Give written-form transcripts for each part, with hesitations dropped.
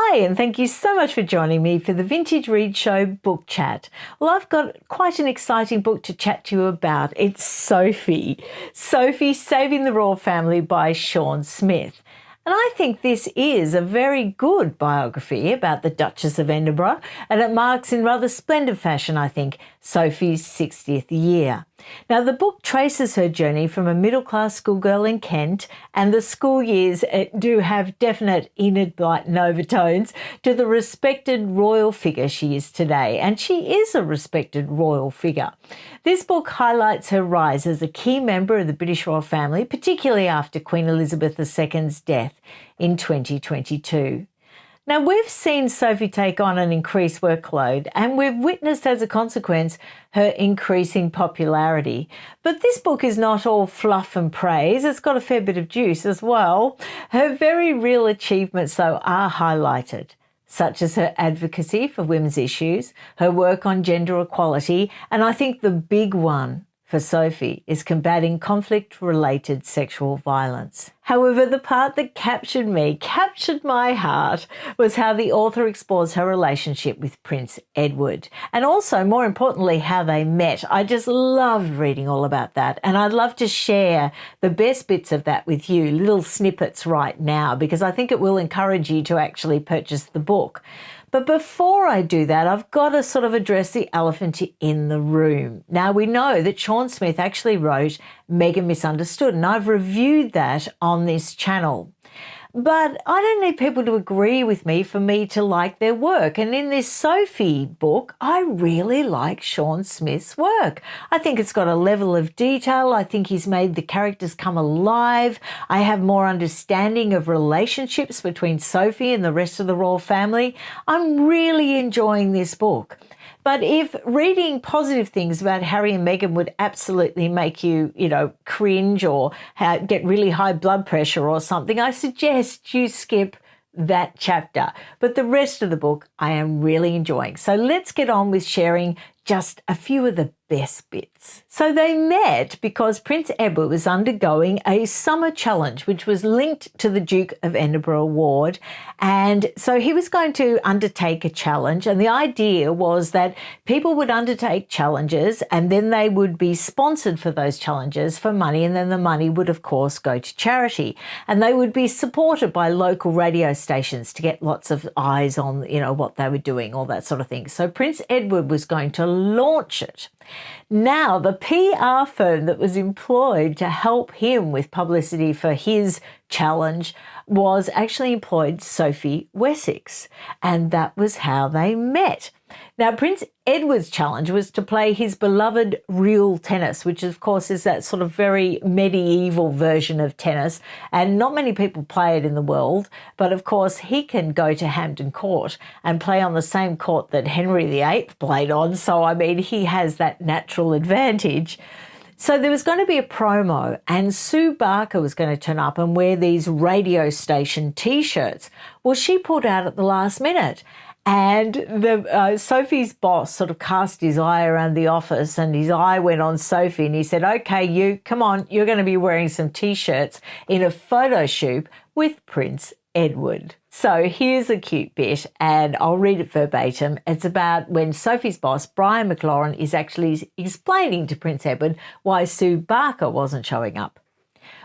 Hi, and thank you so much for joining me for the Vintage Read Show book chat. Well, I've got quite an exciting book to chat to you about. It's Sophie. Sophie, Saving the Royal Family by Sean Smith. And I think this is a very good biography about the Duchess of Edinburgh, and it marks in rather splendid fashion, I think, Sophie's 60th year. Now, the book traces her journey from a middle-class schoolgirl in Kent, and the school years do have definite Enid Blyton overtones, to the respected royal figure she is today. And she is a respected royal figure. This book highlights her rise as a key member of the British royal family, particularly after Queen Elizabeth II's death in 2022. Now, we've seen Sophie take on an increased workload, and we've witnessed as a consequence her increasing popularity. But this book is not all fluff and praise. It's got a fair bit of juice as well. Her very real achievements, though, are highlighted, such as her advocacy for women's issues, her work on gender equality, and I think the big one for Sophie is combating conflict-related sexual violence. However, the part that captured my heart, was how the author explores her relationship with Prince Edward, and also, more importantly, how they met. I just loved reading all about that, and I'd love to share the best bits of that with you, little snippets right now, because I think it will encourage you to actually purchase the book. But before I do that, I've got to sort of address the elephant in the room. Now, we know that Sean Smith actually wrote Meghan Misunderstood, and I've reviewed that on this channel. But I don't need people to agree with me for me to like their work. And in this Sophie book, I really like Sean Smith's work. I think it's got a level of detail. I think he's made the characters come alive. I have more understanding of relationships between Sophie and the rest of the royal family. I'm really enjoying this book. But if reading positive things about Harry and Meghan would absolutely make you, cringe or get really high blood pressure or something, I suggest you skip that chapter. But the rest of the book I am really enjoying. So let's get on with sharing just a few of the best bits. So they met because Prince Edward was undergoing a summer challenge, which was linked to the Duke of Edinburgh Award. And so he was going to undertake a challenge. And the idea was that people would undertake challenges and then they would be sponsored for those challenges for money. And then the money would, of course, go to charity. And they would be supported by local radio stations to get lots of eyes on, what they were doing, all that sort of thing. So Prince Edward was going to launch it. Now, the PR firm that was employed to help him with publicity for his challenge was actually employed Sophie Wessex, and that was how they met. Now, Prince Edward's challenge was to play his beloved real tennis, which of course is that sort of very medieval version of tennis, and not many people play it in the world, but of course he can go to Hampton Court and play on the same court that Henry VIII played on, so I mean he has that natural advantage. So there was going to be a promo, and Sue Barker was going to turn up and wear these radio station T-shirts. Well, she pulled out at the last minute. And Sophie's boss sort of cast his eye around the office, and his eye went on Sophie, and he said, okay, come on, you're going to be wearing some T-shirts in a photo shoot with Prince Edward. So here's a cute bit, and I'll read it verbatim. It's about when Sophie's boss, Brian McLaurin, is actually explaining to Prince Edward why Sue Barker wasn't showing up.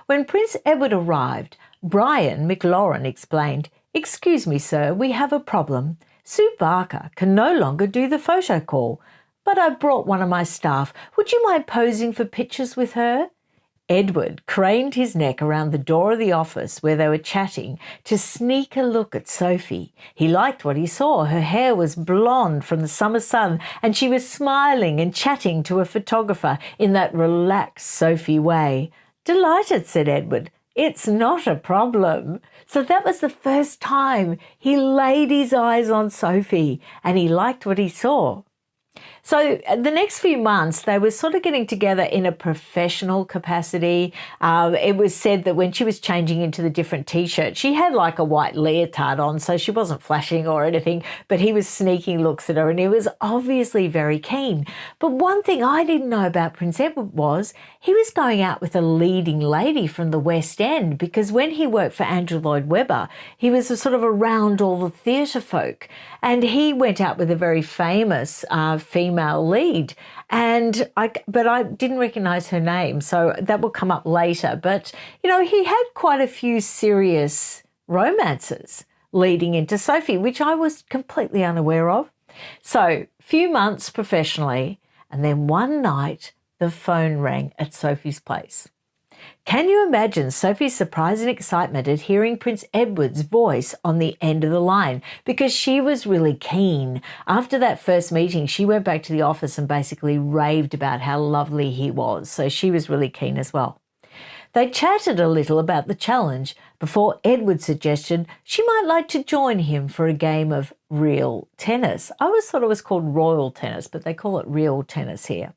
When Prince Edward arrived, Brian McLaurin explained, "Excuse me, sir, we have a problem. Sue Barker can no longer do the photo call, but I brought one of my staff. Would you mind posing for pictures with her?" Edward craned his neck around the door of the office where they were chatting to sneak a look at Sophie. He liked what he saw. Her hair was blonde from the summer sun, and she was smiling and chatting to a photographer in that relaxed Sophie way. "Delighted," said Edward. "It's not a problem." So that was the first time he laid his eyes on Sophie, and he liked what he saw. So the next few months, they were sort of getting together in a professional capacity. It was said that when she was changing into the different T-shirts, she had like a white leotard on, so she wasn't flashing or anything, but he was sneaking looks at her and he was obviously very keen. But one thing I didn't know about Prince Edward was he was going out with a leading lady from the West End, because when he worked for Andrew Lloyd Webber, he was sort of around all the theatre folk, and he went out with a very famous female lead, but I didn't recognise her name, so that will come up later. But, you know, he had quite a few serious romances leading into Sophie, which I was completely unaware of. So, few months professionally, and then one night the phone rang at Sophie's place. Can you imagine Sophie's surprise and excitement at hearing Prince Edward's voice on the end of the line? Because she was really keen. After that first meeting, she went back to the office and basically raved about how lovely he was. So she was really keen as well. They chatted a little about the challenge before Edward suggested she might like to join him for a game of real tennis. I always thought it was called royal tennis, but they call it real tennis here.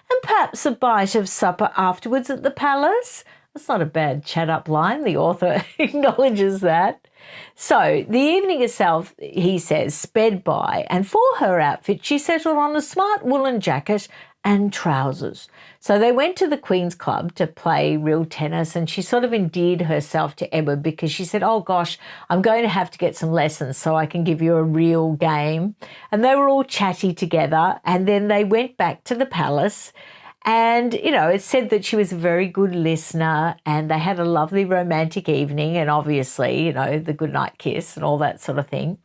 And perhaps a bite of supper afterwards at the palace. That's not a bad chat-up line. The author acknowledges that. So the evening itself, he says, sped by, and for her outfit, she settled on a smart woolen jacket and trousers. So they went to the Queen's Club to play real tennis, and she sort of endeared herself to Edward because she said, oh gosh, I'm going to have to get some lessons so I can give you a real game. And they were all chatty together, and then they went back to the palace. And, you know, it's said that she was a very good listener, and they had a lovely romantic evening, and obviously, you know, the goodnight kiss and all that sort of thing.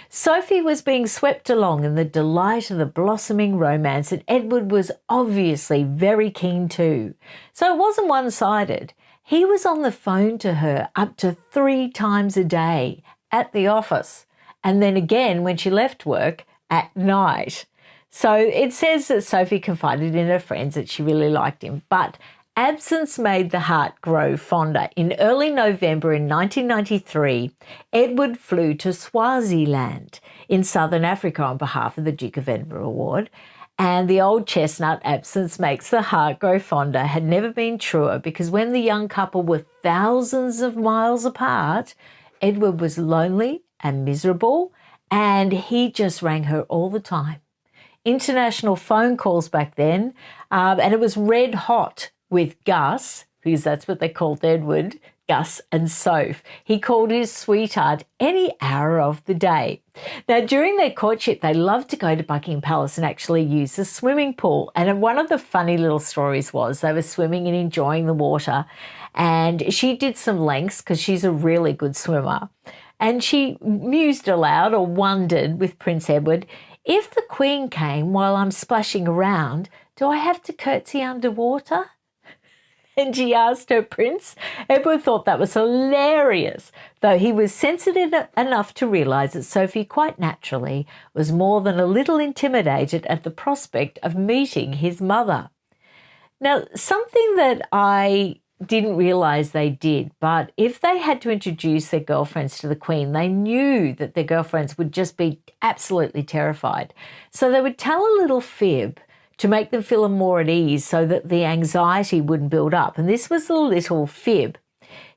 Sophie was being swept along in the delight of the blossoming romance, and Edward was obviously very keen too. So it wasn't one-sided. He was on the phone to her up to 3 times a day at the office, and then again when she left work at night. So it says that Sophie confided in her friends that she really liked him, but absence made the heart grow fonder. In early November in 1993, Edward flew to Swaziland in southern Africa on behalf of the Duke of Edinburgh Award, and the old chestnut, absence makes the heart grow fonder, had never been truer, because when the young couple were thousands of miles apart, Edward was lonely and miserable, and he just rang her all the time. International phone calls back then, and it was red hot with Gus, because that's what they called Edward, Gus and Soph. He called his sweetheart any hour of the day. Now, during their courtship, they loved to go to Buckingham Palace and actually use the swimming pool. And one of the funny little stories was they were swimming and enjoying the water, and she did some lengths because she's a really good swimmer. And she mused aloud or wondered with Prince Edward, if the Queen came while I'm splashing around, do I have to curtsy underwater? And she asked her prince. Edward thought that was hilarious, though he was sensitive enough to realise that Sophie quite naturally was more than a little intimidated at the prospect of meeting his mother. Now, something that I didn't realise they did, but if they had to introduce their girlfriends to the Queen, they knew that their girlfriends would just be absolutely terrified. So they would tell a little fib to make them feel more at ease so that the anxiety wouldn't build up. And this was the little fib.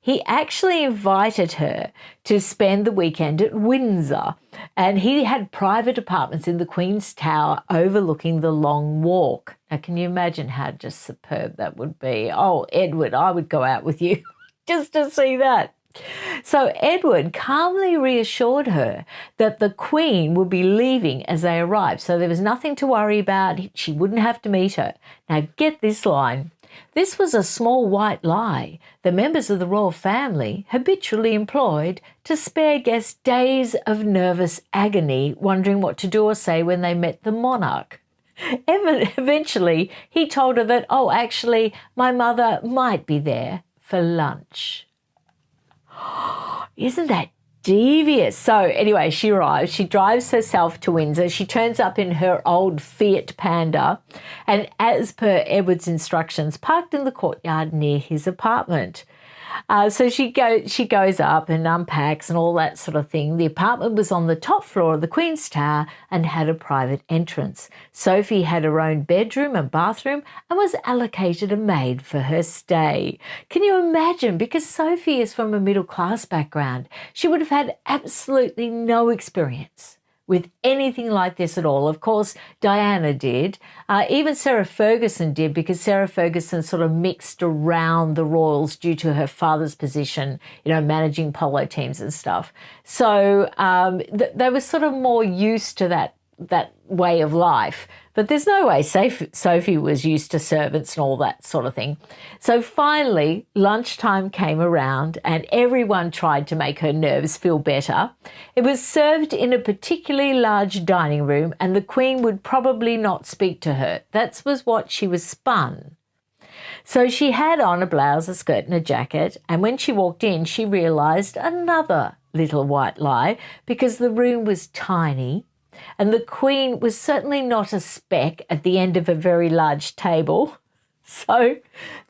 He actually invited her to spend the weekend at Windsor, and he had private apartments in the Queen's Tower overlooking the Long Walk. Now, can you imagine how just superb that would be? Oh, Edward, I would go out with you just to see that. So Edward calmly reassured her that the Queen would be leaving as they arrived, so there was nothing to worry about. She wouldn't have to meet her. Now get this line. This was a small white lie the members of the royal family habitually employed to spare guests days of nervous agony, wondering what to do or say when they met the monarch. Eventually, he told her that, oh, actually, my mother might be there for lunch. Isn't that devious? So anyway, she arrives. She drives herself to Windsor. She turns up in her old Fiat Panda and, as per Edward's instructions, parked in the courtyard near his apartment. So she goes up and unpacks and all that sort of thing. The apartment was on the top floor of the Queen's Tower and had a private entrance. Sophie had her own bedroom and bathroom and was allocated a maid for her stay. Can you imagine? Because Sophie is from a middle-class background, she would have had absolutely no experience with anything like this at all. Of course, Diana did. Even Sarah Ferguson did, because Sarah Ferguson sort of mixed around the royals due to her father's position, managing polo teams and stuff. So they were sort of more used to that way of life. But there's no way Sophie was used to servants and all that sort of thing. So finally, lunchtime came around and everyone tried to make her nerves feel better. It was served in a particularly large dining room and the Queen would probably not speak to her. That was what she was spun. So she had on a blouse, a skirt and a jacket, and when she walked in, she realised another little white lie, because the room was tiny and the Queen was certainly not a speck at the end of a very large table. So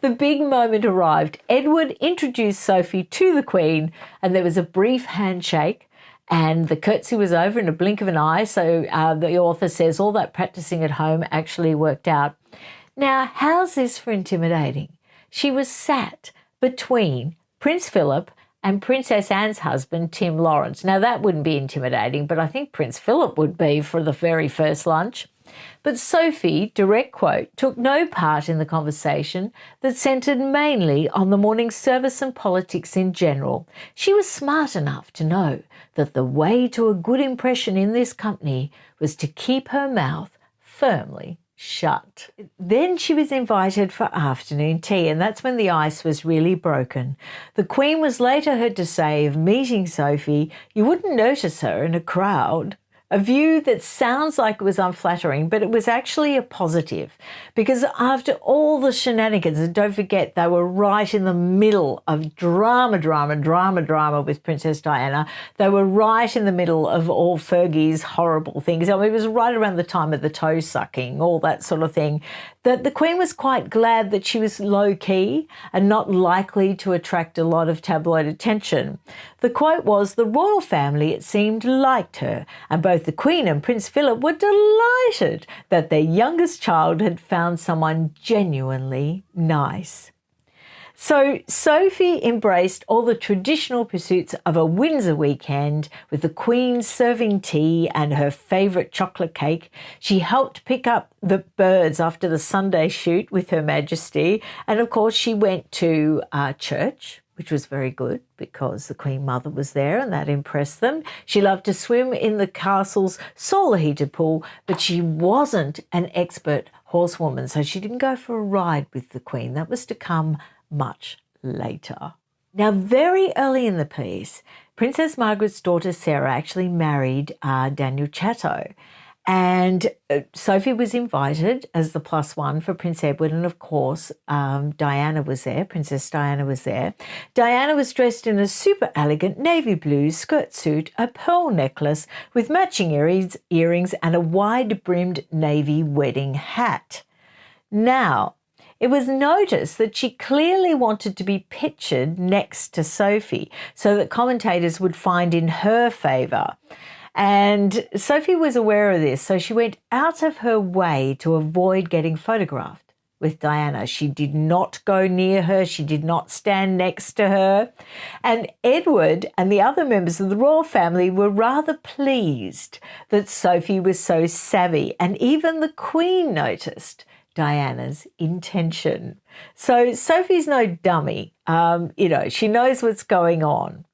the big moment arrived. Edward introduced Sophie to the Queen and there was a brief handshake and the curtsy was over in a blink of an eye. So the author says all that practicing at home actually worked out. Now, how's this for intimidating? She was sat between Prince Philip and Princess Anne's husband, Tim Lawrence. Now, that wouldn't be intimidating, but I think Prince Philip would be for the very first lunch. But Sophie, direct quote, took no part in the conversation that centred mainly on the morning service and politics in general. She was smart enough to know that the way to a good impression in this company was to keep her mouth firmly shut. Then she was invited for afternoon tea, and that's when the ice was really broken. The Queen was later heard to say of meeting Sophie, you wouldn't notice her in a crowd. A view that sounds like it was unflattering, but it was actually a positive, because after all the shenanigans, and don't forget, they were right in the middle of drama with Princess Diana. They were right in the middle of all Fergie's horrible things. I mean, it was right around the time of the toe sucking, all that sort of thing, that the Queen was quite glad that she was low-key and not likely to attract a lot of tabloid attention. The quote was, the royal family, it seemed, liked her, and both the Queen and Prince Philip were delighted that their youngest child had found someone genuinely nice. So Sophie embraced all the traditional pursuits of a Windsor weekend, with the Queen serving tea and her favourite chocolate cake. She helped pick up the birds after the Sunday shoot with Her Majesty. And of course, she went to church, which was very good because the Queen Mother was there and that impressed them. She loved to swim in the castle's solar heated pool, but she wasn't an expert horsewoman, so she didn't go for a ride with the Queen. That was to come much later. Now, very early in the piece, Princess Margaret's daughter Sarah actually married Daniel Chatto. And Sophie was invited as the plus one for Prince Edward. And of course, Diana was there. Princess Diana was there. Diana was dressed in a super elegant navy blue skirt suit, a pearl necklace with matching earrings and a wide-brimmed navy wedding hat. Now, it was noticed that she clearly wanted to be pictured next to Sophie so that commentators would find in her favour. And Sophie was aware of this, so she went out of her way to avoid getting photographed with Diana. She did not go near her. She did not stand next to her. And Edward and the other members of the royal family were rather pleased that Sophie was so savvy. And even the Queen noticed Diana's intention. So Sophie's no dummy. She knows what's going on.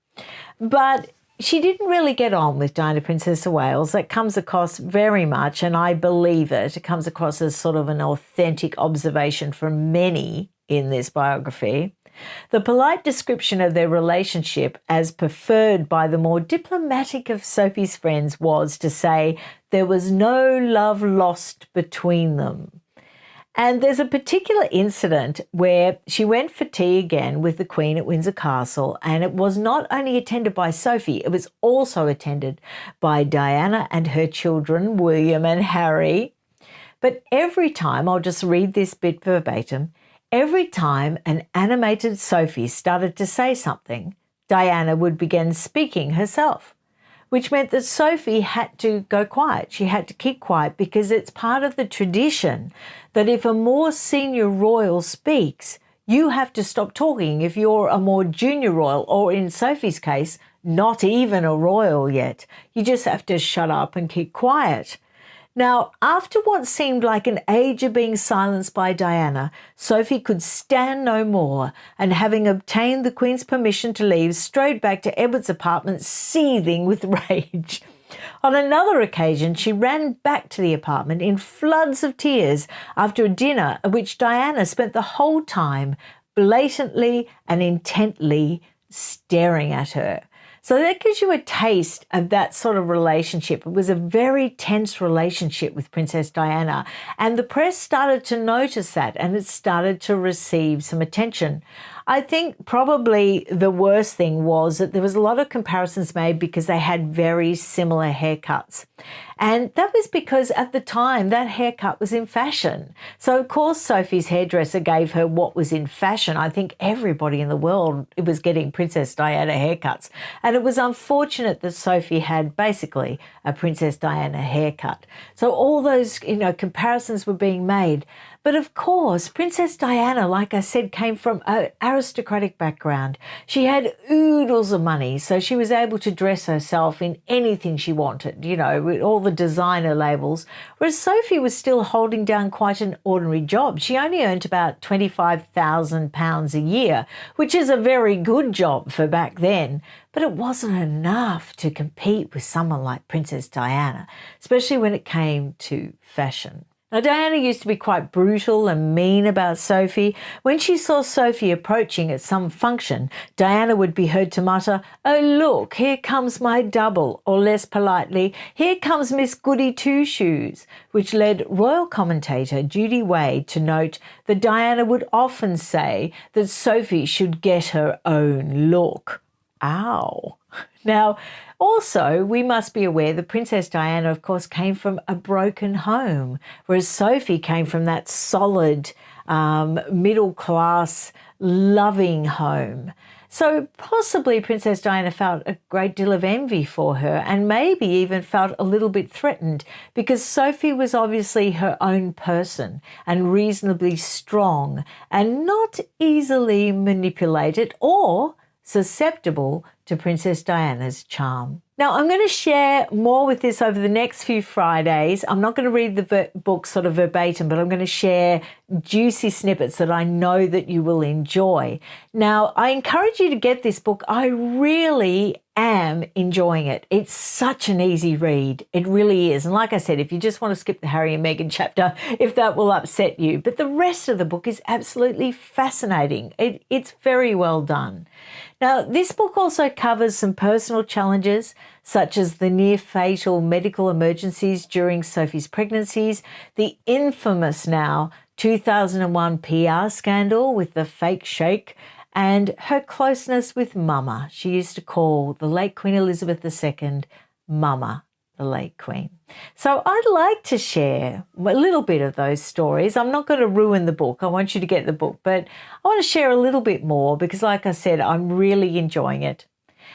But she didn't really get on with Diana, Princess of Wales. That comes across very much, and I believe it. It comes across as sort of an authentic observation from many in this biography. The polite description of their relationship, as preferred by the more diplomatic of Sophie's friends, was to say there was no love lost between them. And there's a particular incident where she went for tea again with the Queen at Windsor Castle, and it was not only attended by Sophie, it was also attended by Diana and her children, William and Harry. But every time, I'll just read this bit verbatim, Every time an animated Sophie started to say something, Diana would begin speaking herself, which meant that Sophie had to go quiet. She had to keep quiet because it's part of the tradition that if a more senior royal speaks, you have to stop talking if you're a more junior royal, or in Sophie's case, not even a royal yet. You just have to shut up and keep quiet. Now, after what seemed like an age of being silenced by Diana, Sophie could stand no more, and having obtained the Queen's permission to leave, strode back to Edward's apartment, seething with rage. On another occasion, she ran back to the apartment in floods of tears after a dinner at which Diana spent the whole time blatantly and intently staring at her. So that gives you a taste of that sort of relationship. It was a very tense relationship with Princess Diana, and the press started to notice that, and it started to receive some attention. I think probably the worst thing was that there was a lot of comparisons made because they had very similar haircuts. And that was because at the time that haircut was in fashion. So of course Sophie's hairdresser gave her what was in fashion. I think everybody in the world was getting Princess Diana haircuts. And it was unfortunate that Sophie had basically a Princess Diana haircut. So all those, comparisons were being made. But of course, Princess Diana, like I said, came from an aristocratic background. She had oodles of money, so she was able to dress herself in anything she wanted, with all the designer labels, whereas Sophie was still holding down quite an ordinary job. She only earned about £25,000 a year, which is a very good job for back then, but it wasn't enough to compete with someone like Princess Diana, especially when it came to fashion. Now, Diana used to be quite brutal and mean about Sophie. When she saw Sophie approaching at some function, Diana would be heard to mutter, "Oh, look, here comes my double," or less politely, "Here comes Miss Goody Two-Shoes," which led royal commentator Judy Wade to note that Diana would often say that Sophie should get her own look. Ow. Now, also, we must be aware that Princess Diana, of course, came from a broken home, whereas Sophie came from that solid, middle-class, loving home. So possibly Princess Diana felt a great deal of envy for her, and maybe even felt a little bit threatened, because Sophie was obviously her own person and reasonably strong and not easily manipulated or susceptible to Princess Diana's charm. Now, I'm going to share more with this over the next few Fridays. I'm not going to read the book sort of verbatim, but I'm going to share juicy snippets that I know that you will enjoy. Now, I encourage you to get this book. I really am enjoying it. It's such an easy read. It really is. And like I said, if you just want to skip the Harry and Meghan chapter, if that will upset you, but the rest of the book is absolutely fascinating. It's very well done. Now, this book also covers some personal challenges, such as the near-fatal medical emergencies during Sophie's pregnancies, the infamous now 2001 PR scandal with the fake sheikh, and her closeness with Mama. She used to call the late Queen Elizabeth II Mama, the late Queen. So I'd like to share a little bit of those stories. I'm not going to ruin the book. I want you to get the book, but I want to share a little bit more because, like I said, I'm really enjoying it.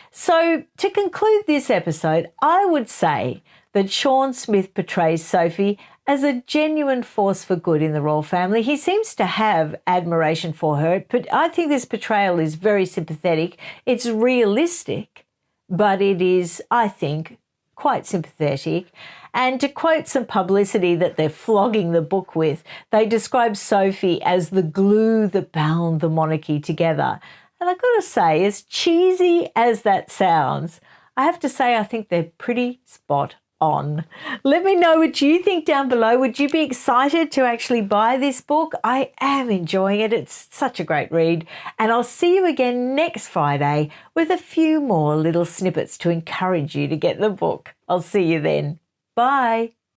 So to conclude this episode, I would say that Sean Smith portrays Sophie as a genuine force for good in the royal family. He seems to have admiration for her, but I think this portrayal is very sympathetic. It's realistic, but it is, I think, quite sympathetic. And to quote some publicity that they're flogging the book with, they describe Sophie as the glue that bound the monarchy together. And I've got to say, as cheesy as that sounds, I have to say I think they're pretty spot on. Let me know what you think down below. Would you be excited to actually buy this book? I am enjoying it. It's such a great read. And I'll see you again next Friday with a few more little snippets to encourage you to get the book. I'll see you then. Bye.